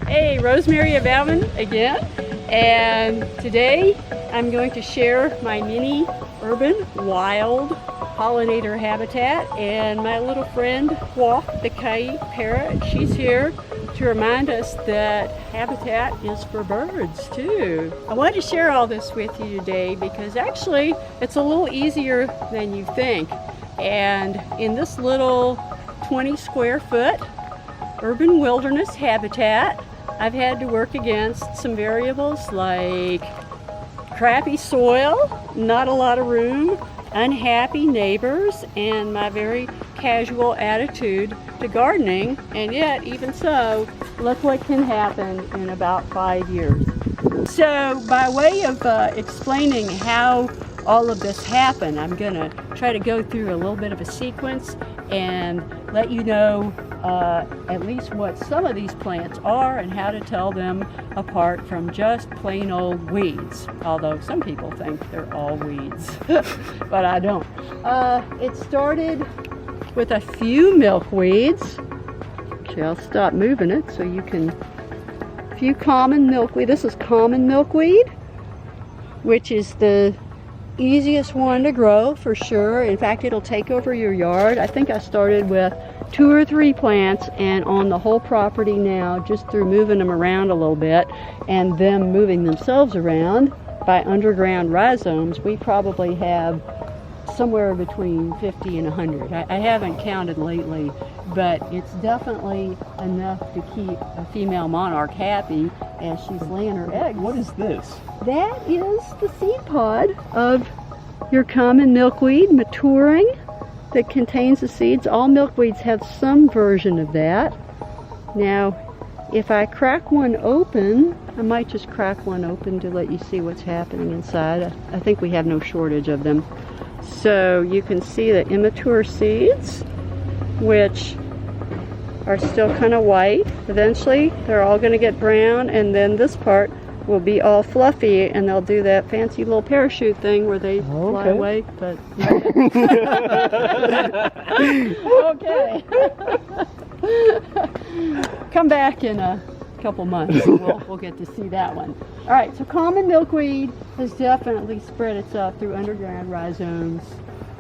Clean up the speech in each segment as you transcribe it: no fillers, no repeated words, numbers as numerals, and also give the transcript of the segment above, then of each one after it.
Hey, Rosemary Bauman again, and today I'm going to share my mini urban wild pollinator habitat and my little friend Squawk, the coyote parrot. She's here to remind us that habitat is for birds too. I wanted to share all this with you today because actually it's a little easier than you think. And in this little 20 square foot urban wilderness habitat, I've had to work against some variables like crappy soil, not a lot of room, unhappy neighbors, and my very casual attitude to gardening. And yet, even so, look what can happen in about 5 years. So by way of explaining how all of this happened, I'm going to try to go through a little bit of a sequence and let you know at least what some of these plants are and how to tell them apart from just plain old weeds. Although some people think they're all weeds, but I don't. It started with a few milkweeds. Okay, I'll stop moving it so you can. A few common milkweed. This is common milkweed, which is the easiest one to grow for sure. In fact, it'll take over your yard. I think I started with 2 or 3 plants, and on the whole property now, just through moving them around a little bit and them moving themselves around by underground rhizomes, we probably have somewhere between 50 and 100. I haven't counted lately, but it's definitely enough to keep a female monarch happy as she's laying her eggs. What is this? That is the seed pod of your common milkweed maturing that contains the seeds. All milkweeds have some version of that. Now, if I crack one open, I might just crack one open to let you see what's happening inside. I think we have no shortage of them. So you can see the immature seeds, which are still kind of white. Eventually, they're all going to get brown, and then this part will be all fluffy, and they'll do that fancy little parachute thing where they fly away. But okay, come back in a couple months. We'll get to see that one. All right, so common milkweed has definitely spread itself through underground rhizomes.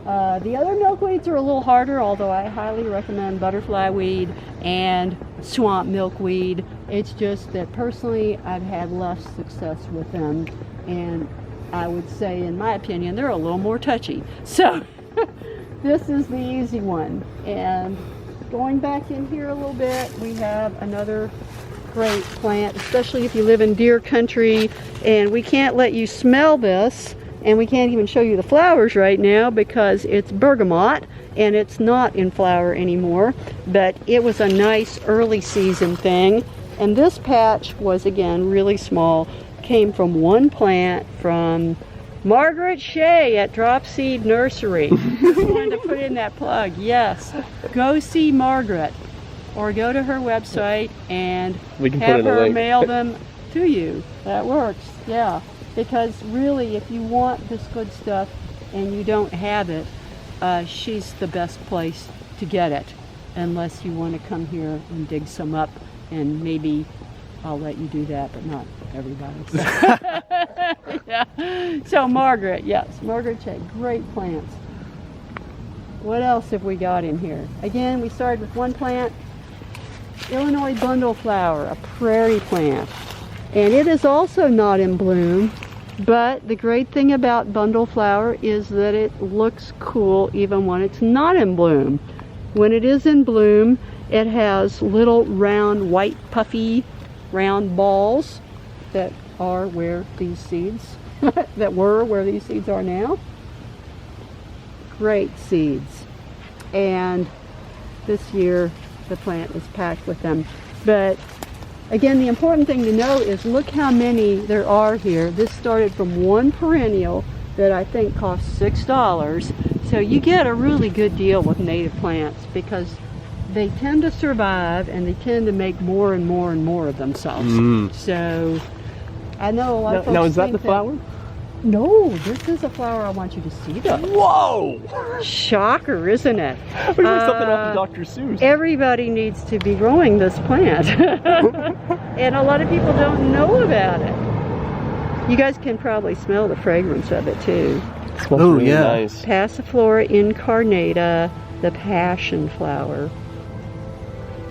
The other milkweeds are a little harder, although I highly recommend butterfly weed and swamp milkweed. It's just that personally I've had less success with them, and I would say, in my opinion, they're a little more touchy. So this is the easy one. And going back in here a little bit, we have another great plant, especially if you live in deer country, and we can't let you smell this, and we can't even show you the flowers right now because it's bergamot and it's not in flower anymore, but it was a nice early season thing. And this patch was, again, really small, came from one plant from Margaret Shea at Drop Seed Nursery. Just wanted to put in that plug. Yes, go see Margaret, or go to her website and have her mail them to you. That works, yeah. Because really, if you want this good stuff and you don't have it, she's the best place to get it, unless you want to come here and dig some up, and maybe I'll let you do that, but not everybody. So, yeah. So Margaret, yes, Margaret Shea, great plants. What else have we got in here? Again, we started with one plant, Illinois bundleflower, a prairie plant. And it is also not in bloom, but the great thing about bundleflower is that it looks cool even when it's not in bloom. When it is in bloom, it has little round, white, puffy, round balls that are where these seeds, that were where these seeds are now. Great seeds. And this year, the plant is packed with them. But again, the important thing to know is look how many there are here. This started from one perennial that I think cost $6. So you get a really good deal with native plants because they tend to survive and they tend to make more and more and more of themselves. So I know a lot of folks. Now is that the flower? No, this is a flower I want you to see though. Whoa! Shocker, isn't it? Looks like something off of Dr. Seuss. Everybody needs to be growing this plant. and a lot of people don't know about it. You guys can probably smell the fragrance of it too. It smells Oh, really yeah. nice. Passiflora incarnata, the passion flower.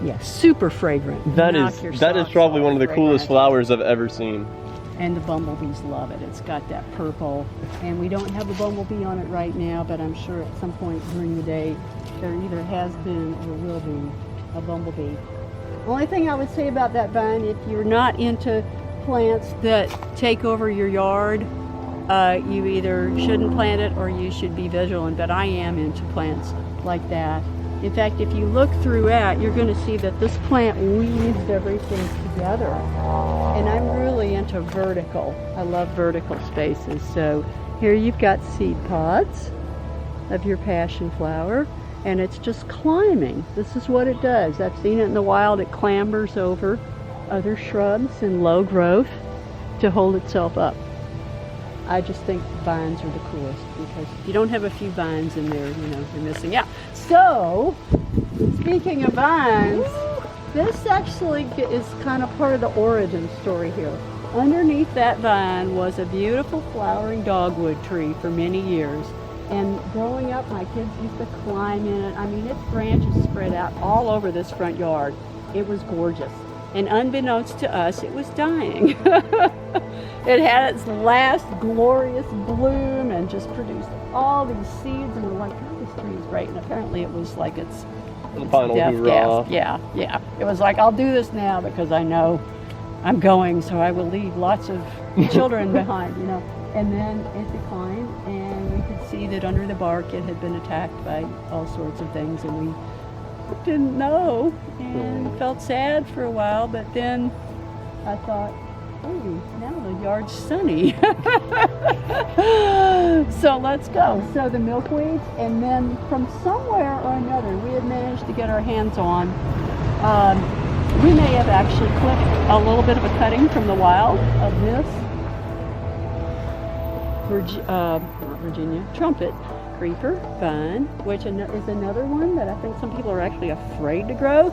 Yeah, super fragrant. That Knock your is socks probably off one of the coolest fragrance. flowers I've ever seen. And the bumblebees love it. It's got that purple. And we don't have a bumblebee on it right now, but I'm sure at some point during the day there either has been or will be a bumblebee. Only thing I would say about that vine, if you're not into plants that take over your yard, you either shouldn't plant it or you should be vigilant. But I am into plants like that. In fact, if you look throughout, you're going to see that this plant weaves everything together. And I'm really into vertical. I love vertical spaces. So here you've got seed pods of your passion flower, and it's just climbing. This is what it does. I've seen it in the wild. It clambers over other shrubs and low growth to hold itself up. I just think vines are the coolest, because if you don't have a few vines in there, you know, you're missing out. So, speaking of vines, this actually is kind of part of the origin story here. Underneath that vine was a beautiful flowering dogwood tree for many years. And growing up, my kids used to climb in it. I mean, its branches spread out all over this front yard. It was gorgeous. And unbeknownst to us, it was dying. It had its last glorious bloom and just produced all these seeds, and we're like, oh, this tree is great. And apparently it was like its Final death hoorah. gasp. Yeah. It was like, I'll do this now because I know I'm going, so I will leave lots of children behind, you know. And then it declined, and we could see that under the bark it had been attacked by all sorts of things, and we didn't know and felt sad for a while. But then I thought, oh, now the yard's sunny. So let's go. So the milkweeds, and then from somewhere or another we had managed to get our hands on, we may have actually clipped a little bit of a cutting from the wild of this Virginia trumpet creeper vine, which is another one that I think some people are actually afraid to grow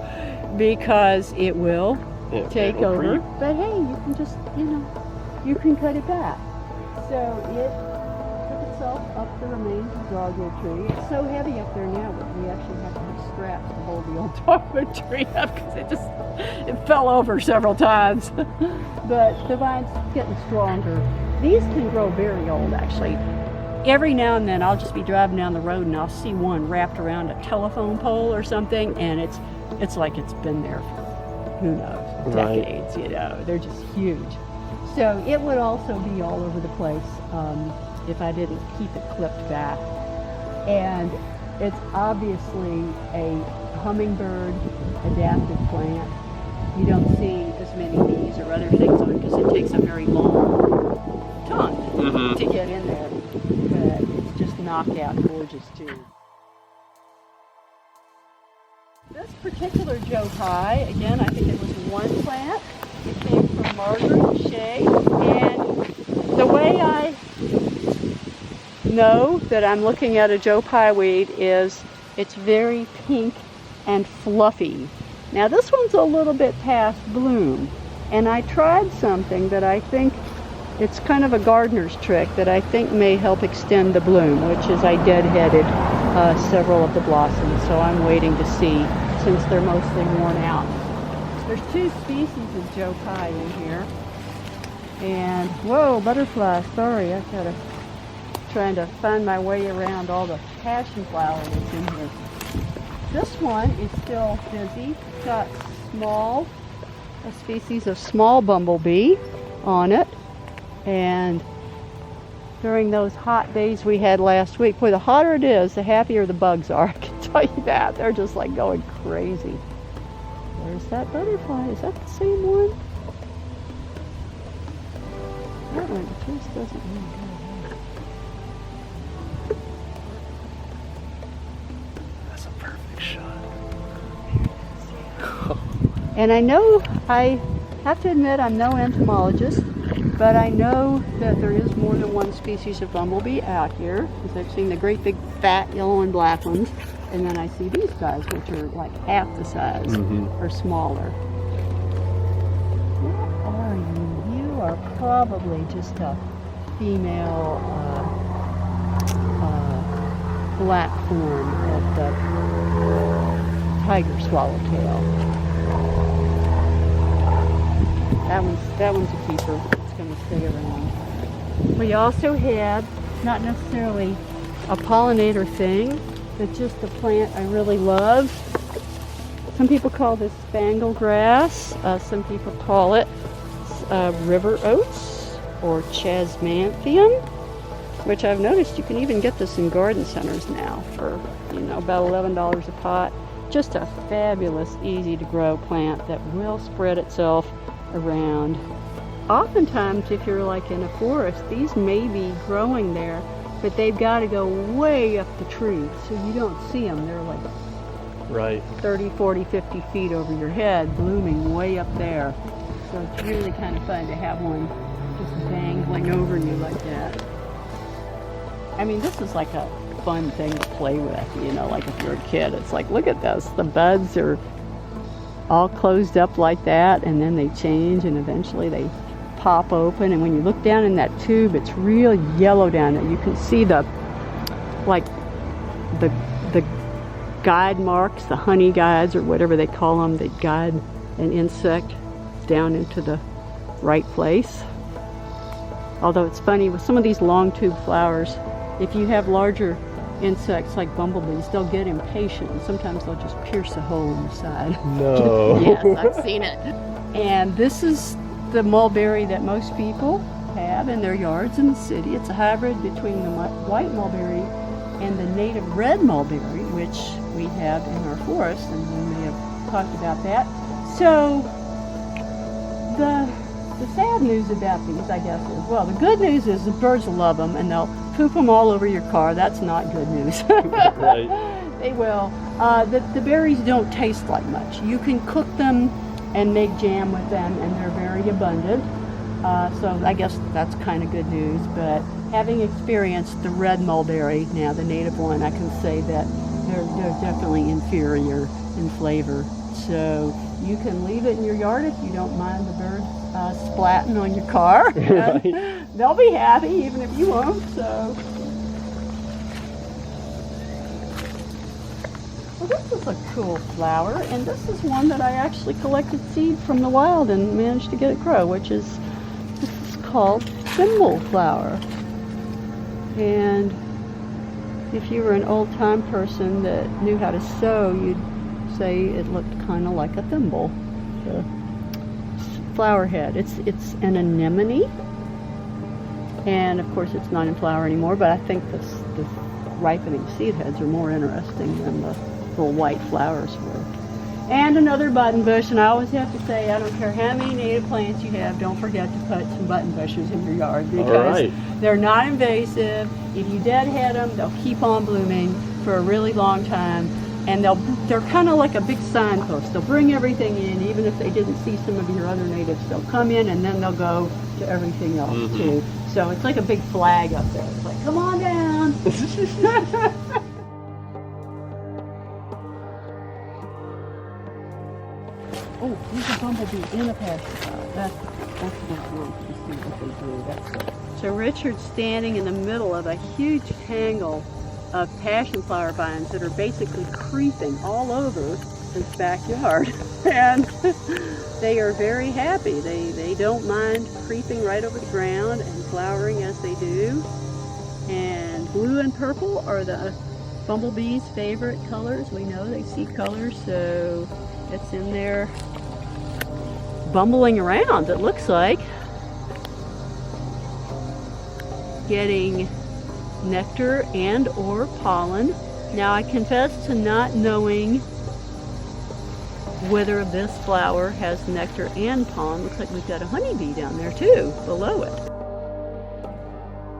because it will take over. But hey, you can just, you know, you can cut it back. So it took itself up the remains of the dogwood tree. It's so heavy up there now that we actually have to have straps to hold the old dogwood tree up because it fell over several times. But the vine's getting stronger. These can grow very old, actually. Every now and then I'll just be driving down the road and I'll see one wrapped around a telephone pole or something, and it's like it's been there for, who knows, decades, you know. They're just huge. So it would also be all over the place if I didn't keep it clipped back. And it's obviously a hummingbird adapted plant. You don't see as many bees or other things on it because it takes a very long tongue to get in there. But it's just knocked out gorgeous too. This particular Joe Pye, again, I think it was one plant. It came from Margaret Shea, and the way I know that I'm looking at a Joe Pye weed is it's very pink and fluffy. Now this one's a little bit past bloom, and I tried something that I think it's kind of a gardener's trick that I think may help extend the bloom, which is I deadheaded several of the blossoms, so I'm waiting to see since they're mostly worn out. There's two species of Joe Pye in here, and whoa, butterfly, sorry, I've got to trying to find my way around all the passion flower that's in here. This one is still busy. It's got a species of small bumblebee on it. And during those hot days we had last week, boy, the hotter it is, the happier the bugs are. I can tell you that. They're just like going crazy. There's that butterfly. Is that the same one? That one just doesn't really go. That's a perfect shot. And I know, I have to admit, I'm no entomologist, but I know that there is more than one species of bumblebee out here, because I've seen the great big fat yellow and black ones, and then I see these guys, which are like half the size or smaller. are probably just a female black form of the tiger swallowtail. That one's a keeper. It's going to stay around. We also had, not necessarily a pollinator thing, but just a plant I really love. Some people call this spangle grass. Some people call it river oats or chasmanthium, which I've noticed you can even get this in garden centers now for, about $11 a pot. Just a fabulous, easy to grow plant that will spread itself around. Oftentimes, if you're like in a forest, these may be growing there, but they've got to go way up the tree, so you don't see them. They're like Right. 30, 40, 50 feet over your head, blooming way up there. So it's really kind of fun to have one just dangling over you like that. I mean, this is like a fun thing to play with, like if you're a kid. It's like, look at this. The buds are all closed up like that, and then they change, and eventually they pop open. And when you look down in that tube, it's real yellow down there. You can see the guide marks, the honey guides or whatever they call them, that guide an insect down into the right place. Although it's funny, with some of these long tube flowers, if you have larger insects like bumblebees, they'll get impatient and sometimes they'll just pierce a hole in the side. No. Yes, I've seen it. And this is the mulberry that most people have in their yards in the city. It's a hybrid between the white mulberry and the native red mulberry, which we have in our forest, and we may have talked about that. So the sad news about these, I guess, is, well, the good news is the birds will love them and they'll poop them all over your car. That's not good news. Right. They will. The berries don't taste like much. You can cook them and make jam with them, and they're very abundant. So I guess that's kind of good news. But having experienced the red mulberry, now the native one, I can say that they're definitely inferior in flavor. So you can leave it in your yard if you don't mind the birds splatting on your car. Right. They'll be happy even if you won't. So. Well, this is a cool flower, and this is one that I actually collected seed from the wild and managed to get it grow, this is called thimble flower. And if you were an old-time person that knew how to sew, you'd say it looked kind of like a thimble, the flower head. It's an anemone, and of course it's not in flower anymore, but I think the ripening seed heads are more interesting than the little white flowers were. And another button bush, and I always have to say, I don't care how many native plants you have, don't forget to put some button bushes in your yard, because they're not invasive. If you deadhead them, they'll keep on blooming for a really long time, and they're kind of like a big signpost. They'll bring everything in, even if they didn't see some of your other natives. They'll come in and then they'll go to everything else too. So it's like a big flag up there. It's like, come on down. Oh, there's a bumblebee in a pasture. That's what I want to see what they do. That's it. So Richard's standing in the middle of a huge tangle of passion flower vines that are basically creeping all over his backyard. And they are very happy. They don't mind creeping right over the ground and flowering as they do. And blue and purple are the bumblebees' favorite colors. We know they see colors, so it's in there bumbling around, it looks like, getting nectar and or pollen. Now I confess to not knowing whether this flower has nectar and pollen. Looks like we've got a honeybee down there too, below it.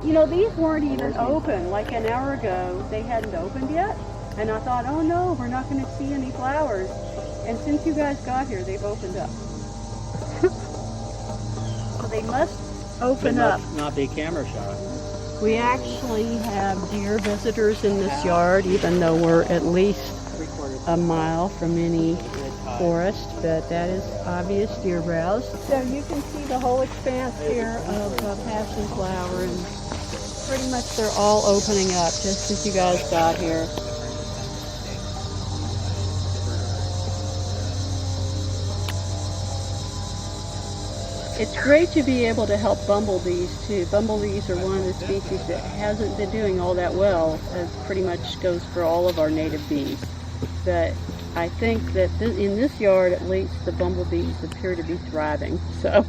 You know, these weren't even open. Like an hour ago, they hadn't opened yet. And I thought, oh no, we're not going to see any flowers. And since you guys got here, they've opened up. So they must open up. Must not be camera shot. We actually have deer visitors in this yard, even though we're at least a mile from any forest, but that is obvious deer browse. So you can see the whole expanse here of passion flower, and pretty much they're all opening up just as you guys got here. It's great to be able to help bumblebees too. Bumblebees are one of the species that hasn't been doing all that well, as pretty much goes for all of our native bees. But I think that in this yard, at least, the bumblebees appear to be thriving. So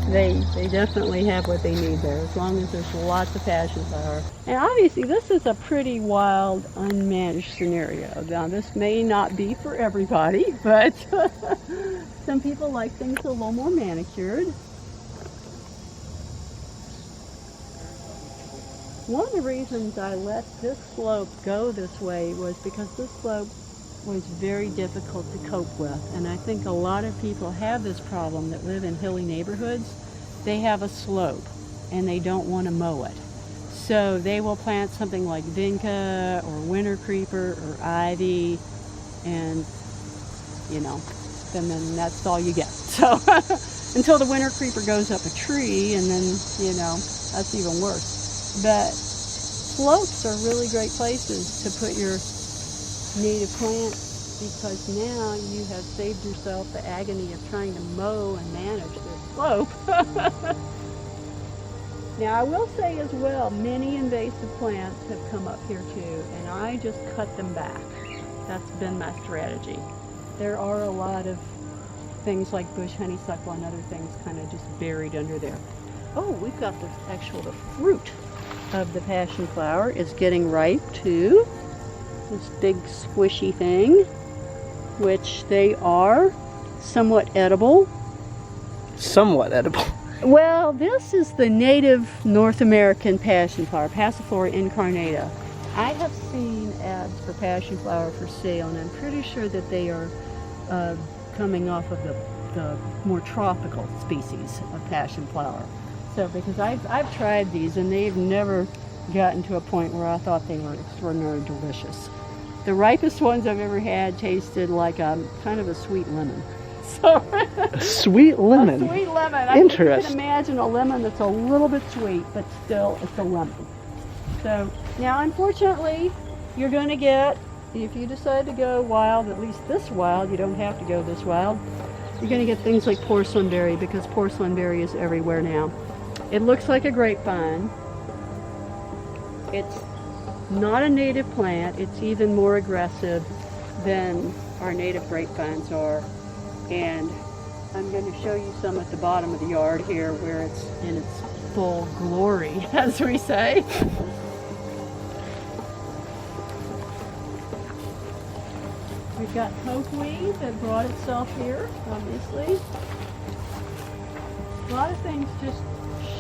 they definitely have what they need there, as long as there's lots of passion flower. And obviously, this is a pretty wild, unmanaged scenario. Now, this may not be for everybody, but some people like things a little more manicured. One of the reasons I let this slope go this way was because this slope was very difficult to cope with, and I think a lot of people have this problem that live in hilly neighborhoods. They have a slope and they don't want to mow it, so they will plant something like vinca or winter creeper or ivy, and you know, and then that's all you get. So until the winter creeper goes up a tree, and then, you know, that's even worse. But slopes are really great places to put your native plants, because now you have saved yourself the agony of trying to mow and manage this slope. Now, I will say as well, many invasive plants have come up here too, and I just cut them back. That's been my strategy. There are a lot of things like bush honeysuckle and other things kind of just buried under there. Oh, we've got the fruit of the passion flower is getting ripe too. This big squishy thing, which they are somewhat edible. Somewhat edible. Well, this is the native North American passion flower, Passiflora incarnata. I have seen ads for passion flower for sale, and I'm pretty sure that they are coming off of the more tropical species of passion flower. So, because I've tried these, and they've never gotten to a point where I thought they were extraordinarily delicious. The ripest ones I've ever had tasted like a kind of a sweet lemon. So a sweet lemon. A sweet lemon. Interesting. I can imagine a lemon that's a little bit sweet, but still it's a lemon. So now, unfortunately, you're going to get, if you decide to go wild, at least this wild, you don't have to go this wild, you're going to get things like porcelain berry, because porcelain berry is everywhere now. It looks like a grapevine. It's not a native plant. It's even more aggressive than our native grapevines are. And I'm going to show you some at the bottom of the yard here, where it's in its full glory, as we say. We've got milkweed that brought itself here, obviously. A lot of things just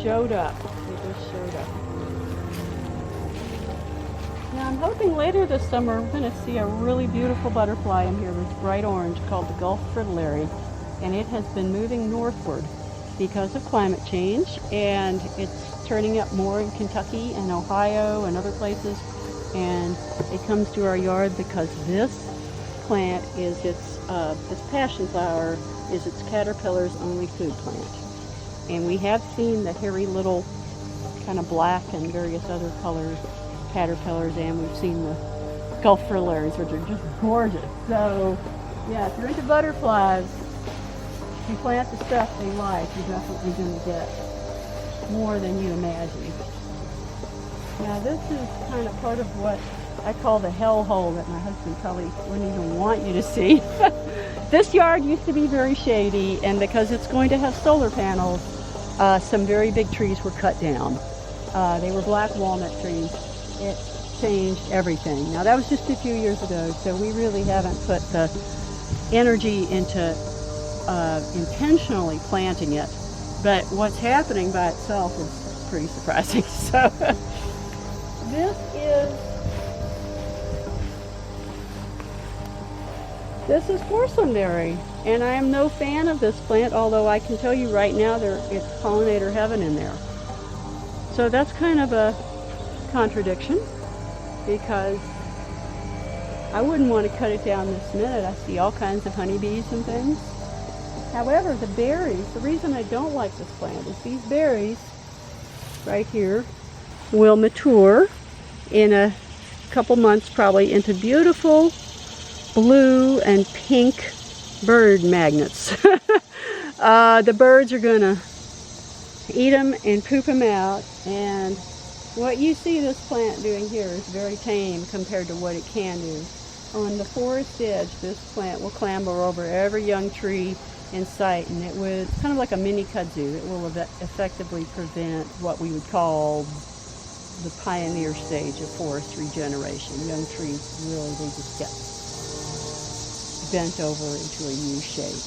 showed up. They just showed up. Now, I'm hoping later this summer we're going to see a really beautiful butterfly in here that's bright orange called the Gulf fritillary, and it has been moving northward because of climate change, and it's turning up more in Kentucky and Ohio and other places, and it comes to our yard because this plant is this passion flower is its caterpillar's only food plant. And we have seen the hairy little kind of black and various other colors caterpillars, and we've seen the Gulf fritillaries, which are just gorgeous. So yeah, if you're into butterflies, if you plant the stuff they like, you're definitely going to get more than you imagine. Now, this is kind of part of what I call the hell hole that my husband probably wouldn't even want you to see. This yard used to be very shady, and because it's going to have solar panels, some very big trees were cut down. They were black walnut trees. It changed everything. Now, that was just a few years ago, so we really haven't put the energy into intentionally planting it. But what's happening by itself is pretty surprising. So this is porcelain berry, and I am no fan of this plant, although I can tell you right now it's pollinator heaven in there. So that's kind of a contradiction, because I wouldn't want to cut it down this minute. I see all kinds of honeybees and things. However, the berries, the reason I don't like this plant is these berries right here will mature in a couple months probably into beautiful blue and pink bird magnets. The birds are gonna eat them and poop them out, and what you see this plant doing here is very tame compared to what it can do. On the forest edge, this plant will clamber over every young tree in sight, and it would, kind of like a mini kudzu, it will effectively prevent what we would call the pioneer stage of forest regeneration. Young trees really, they just get bent over into a U shape.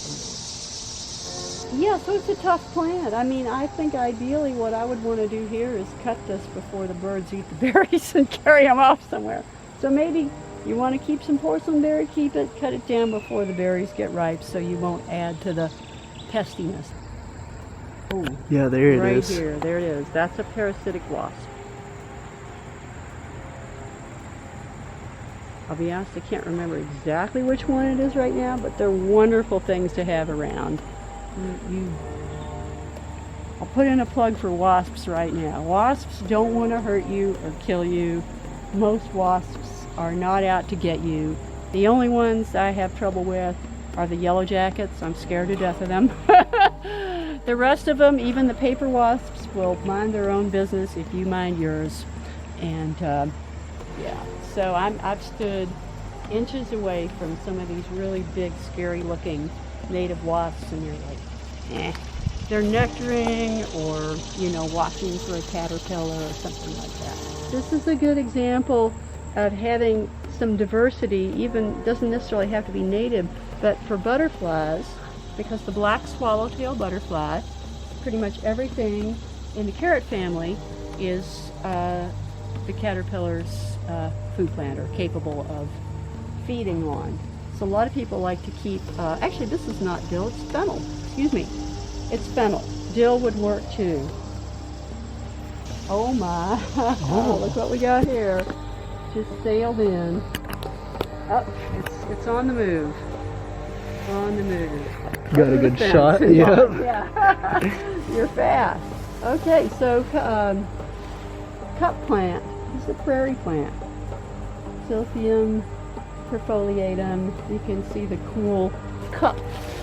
Yeah, so it's a tough plant. I mean, I think ideally what I would want to do here is cut this before the birds eat the berries and carry them off somewhere. So maybe you want to keep some porcelain berry, keep it, cut it down before the berries get ripe so you won't add to the pestiness. Oh, Yeah, there it right is. here, there it is. That's a parasitic wasp. I'll be honest, I can't remember exactly which one it is right now, but they're wonderful things to have around. I'll put in a plug for wasps right now. Wasps don't want to hurt you or kill you. Most wasps are not out to get you. The only ones I have trouble with are the yellow jackets. I'm scared to death of them. The rest of them, even the paper wasps, will mind their own business if you mind yours. And yeah, so I've stood inches away from some of these really big, scary looking native wasps, and you're like, eh. They're nectaring or, you know, watching for a caterpillar or something like that. This is a good example of having some diversity. Even doesn't necessarily have to be native, but for butterflies, because the black swallowtail butterfly, pretty much everything in the carrot family is the caterpillar's food plant, or capable of feeding on. So a lot of people like to keep, actually this is not dill, it's fennel, excuse me. It's fennel. Dill would work too. Oh my, oh, look what we got here. Just sailed in. Oh, it's on the move. On the move. Got a good shot, yep. Yeah, you're fast. Okay, so cup plant. This is a prairie plant. Silphium perfoliatum. You can see the cool cup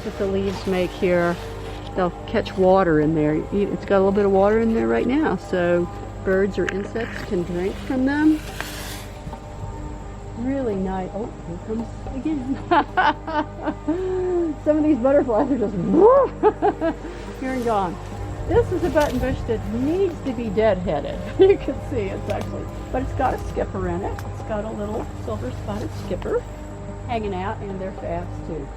that the leaves make here. They'll catch water in there. It's got a little bit of water in there right now, so birds or insects can drink from them. Really nice. Oh, here comes again. Some of these butterflies are just here and gone. This is a buttonbush that needs to be deadheaded. You can see it's actually, but it's got a skipper in it. It's got a little silver spotted skipper hanging out, and they're fast too.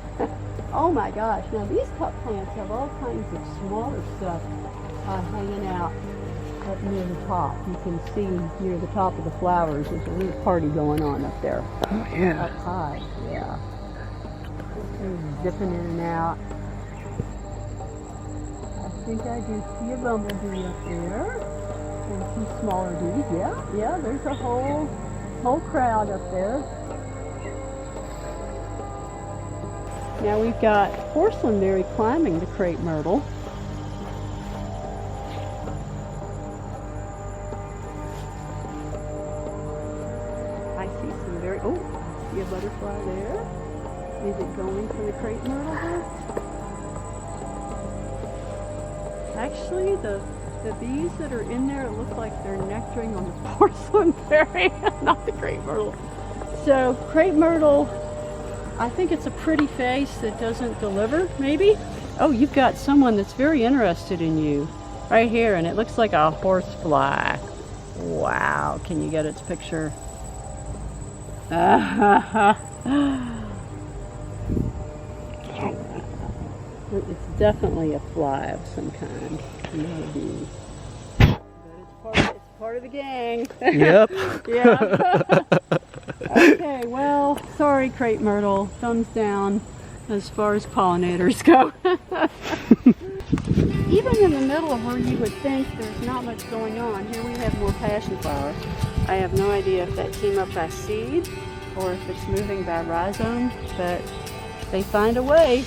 Oh my gosh, now these cup plants have all kinds of smaller stuff hanging out up near the top. You can see near the top of the flowers there's a little party going on up there. Oh yeah. Up high, yeah. They're zipping in and out. I think I do see a bumblebee up there. And some smaller bees, yeah, there's a whole crowd up there. Now we've got porcelain berry climbing the crepe myrtle. I see some very, oh, I see a butterfly there. Is it going for the crepe myrtle here? Actually, the bees that are in there, it looks like they're nectaring on the porcelain berry, not the crepe myrtle. So crepe myrtle, I think it's a pretty face that doesn't deliver, maybe? Oh, you've got someone that's very interested in you right here, and it looks like a horsefly. Wow, can you get its picture? It's definitely a fly of some kind, not a bee. But it's part of the gang. Yep. Yeah. Okay, well, sorry, crepe myrtle. Thumbs down as far as pollinators go. Even in the middle of where you would think there's not much going on, here we have more passion flowers. I have no idea if that came up by seed or if it's moving by rhizome, but they find a way.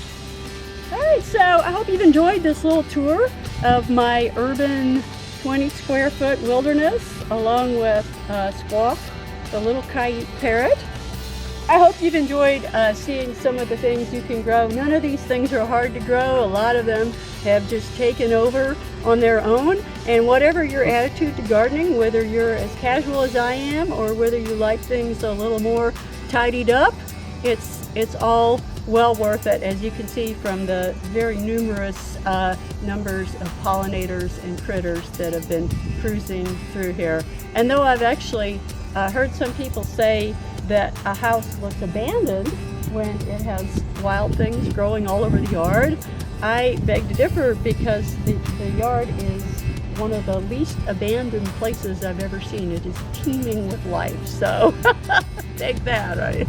All right, so I hope you've enjoyed this little tour of my urban 20 square foot wilderness along with Squawk, the little coyote parrot. I hope you've enjoyed seeing some of the things you can grow. None of these things are hard to grow. A lot of them have just taken over on their own. And whatever your attitude to gardening, whether you're as casual as I am or whether you like things a little more tidied up, it's all well worth it, as you can see from the very numerous numbers of pollinators and critters that have been cruising through here. And though I've actually heard some people say that a house looks abandoned when it has wild things growing all over the yard, I beg to differ, because the yard is one of the least abandoned places I've ever seen. It is teeming with life, so take that, right?